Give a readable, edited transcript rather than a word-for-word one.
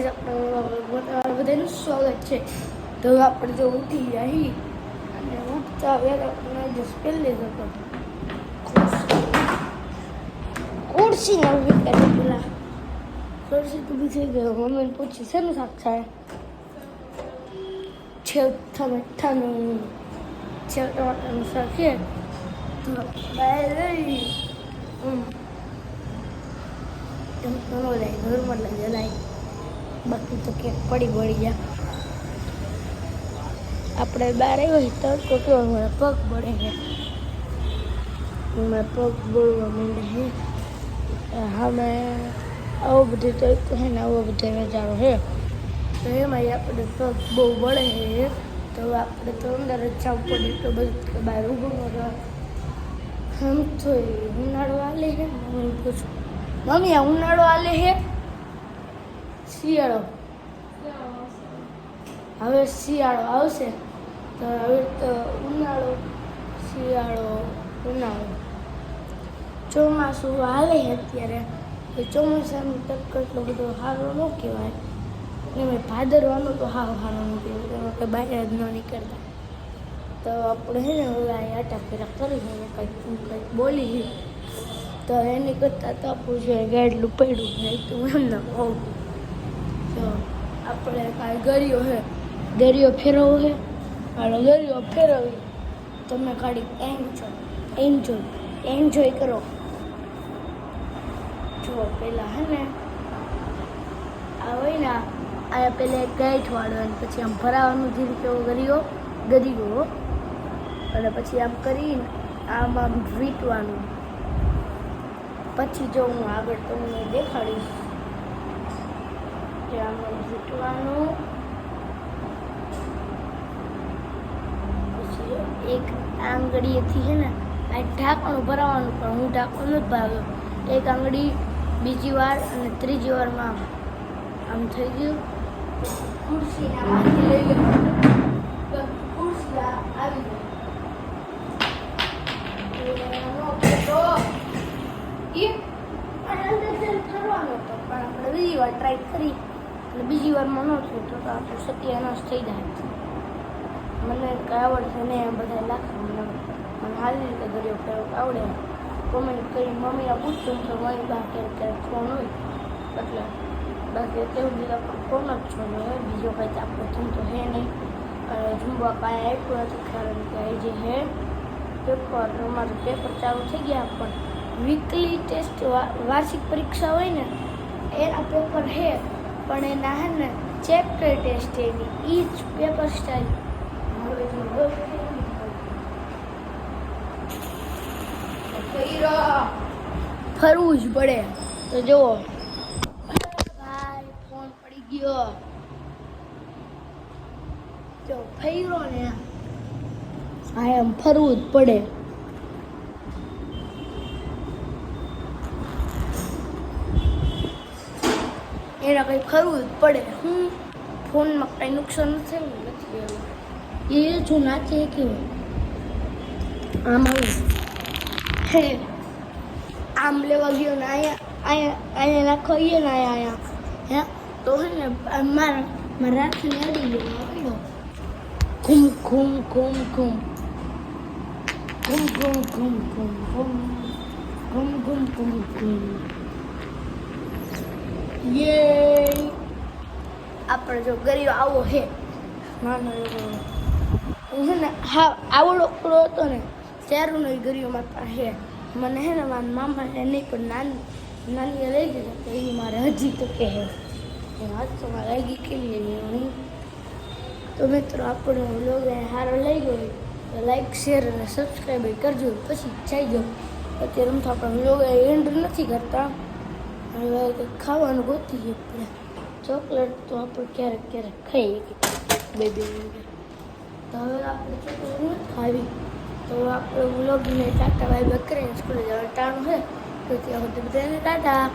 આપણે બધાનું સ્વાગત છે. તો આપણે જો ઉઠી જાય અને ઉઠતા વેર આપણે જસ પહેલે જ હતો ખુરશી નવી કરી પેલા ખુરશી તો બીજી ગયો. મમ્મીને પૂછી શેનું શાક થાય છે ટમેટાનું શાક છે. તો બહાર લઈ ઘરમાં જલાય બાકી તો ક્યાંક પડી જાય. આપણે બહાર આવ્યો તડકો કેવો મારા પગ બળે છે. મારા પગ બળવા માંડે છે. હા મેં આવો બધો તડકો છે ને આવો બધો નજારો છે. તો એમાં આપણે પગ બહુ બળે છે. તો આપણે તો અંદર જ જવું પડે. તો બધું બહાર ઊભું આમ તો ઉનાળો આલે છે. મમ્મી પૂછું મમ્મી આ ઉનાળો આલે છે શિયાળો હવે શિયાળો આવશે. તો હવે તો ઉનાળો શિયાળો ઉનાળો ચોમાસું હાલે છે અત્યારે. તો ચોમાસાનું તડકો એટલો બધો સારો ન કહેવાય. એમાં ભાદરવાનો તો સારો ન કહેવાય. એમાં કંઈ બહાર જ ન નીકળતા. તો આપણે છે ને હવે આટા ફેરા કરી કંઈક બોલી તો એની કરતાં તો આપણું છે ગાડલું પડ્યું છે તો એમને કહું. તો આપણે કાંઈ ગરિયો છે દરિયો ફેરવો છે. હાલો દરિયો ફેરવી તમે ખાલી એન્જોય કરો. જુઓ પહેલાં હે ને આ હોય ને આ પહેલાં એક ગાંઠ વાળવાનું પછી આમ ભરાવાનું ધીરે કેવો ગરિયો અને પછી આમ કરીને આમ વીંટવાનું. પછી જો હું આગળ તમને દેખાડીશ કે આમ વીંટવાનું. પછી એક આંગળીએથી છે ને આ ઢાંકણું ભરાવાનું પણ હું ઢાંકણું નથી ભાવ્યો. એક આંગળી બીજી વાર અને ત્રીજી વારમાં આમ થઈ ગયું. ખુરશીને આમાંથી લઈ લેવાનું ખુરશી આવી જાય. કરવાનો હતો પણ આપણે બીજી વાર ટ્રાય કરી અને બીજી વારમાં ન થયું તો આપણું સત્યાનાશ થઈ જાય. મને કંઈ આવડશે ને બધા લાખ મને સારી રીતે દરિયો ફેરવતા આવડે. કોમેન્ટ કરી મમ્મીને પૂછશું તો મારી બા ક્યારેક ફોન હોય એટલે બાકી તેવું બીજા પણ ફોન જ છો ને બીજો કંઈ આપણો ધંધો હે નહીં. અને જમવા કાંઈ આપ્યું નથી કારણ કે એ જે હે પેપર અમારું પેપર ચાલુ થઈ ગયા પણ વીકલી ટેસ્ટ વાર્ષિક પરીક્ષા હોય ને એના પેપર હે પણ એના હે ને ચેપ્ટર ટેસ્ટ એની એ જ પેપર સ્ટાઇલ ફરવું જ પડે. તો જુઓ ભાઈ ફોન પડી ગયો તો ફર્યો ને હા એમ ફરવું જ પડે. એના કંઈ ફરવું જ પડે. હું ફોનમાં કંઈ નુકસાન નથી એ જો નાચે કેવું આમ હે આમ લેવા ગયો ને અહીંયા નાખવા ગયો ને અહીંયા હે તો હે ને મારા રાખીને અડી ગયો. ઘૂમ ઘૂમ ઘૂમ ઘૂમ ઘૂમ ઘૂમ ઘૂમ ઘૂમ ઘૂમ ઘૂમ ઘૂમ ઘૂમ ઘૂમ યે આપણે જો ગરિયો આવો હે નાનો હું હે ને હા આવો લોકડો હતો ને ત્યારનો એ ગરિયો મારા પાસે હે. મને હે ને મારા મામા હે નહીં પણ નાની લઈ ગઈ તો એ મારે હજી તો કહે આજ તો મારે આગી કેવી નહીં. તો મિત્રો આપણો વ્લોગ સારો લઈ ગયો તો લાઈક શેર અને સબસ્ક્રાઈબ કરજો. પછી જઈ જાઓ. અત્યારે તો આપણે વ્લોગ એન્ડ નથી કરતા. હવે કંઈક ખાવાનું ગોતી છે. ચોકલેટ તો આપણે ક્યારેક ખાઈએ બે તો હવે આપણે ચોકલેટ નથી ખાવી. તો આપણે વ્લોગને ટાટા બાય બાય કરીને સ્કૂલે જવાનું ટાણું છે. તો ત્યાં સુધી બધાને ટાટા.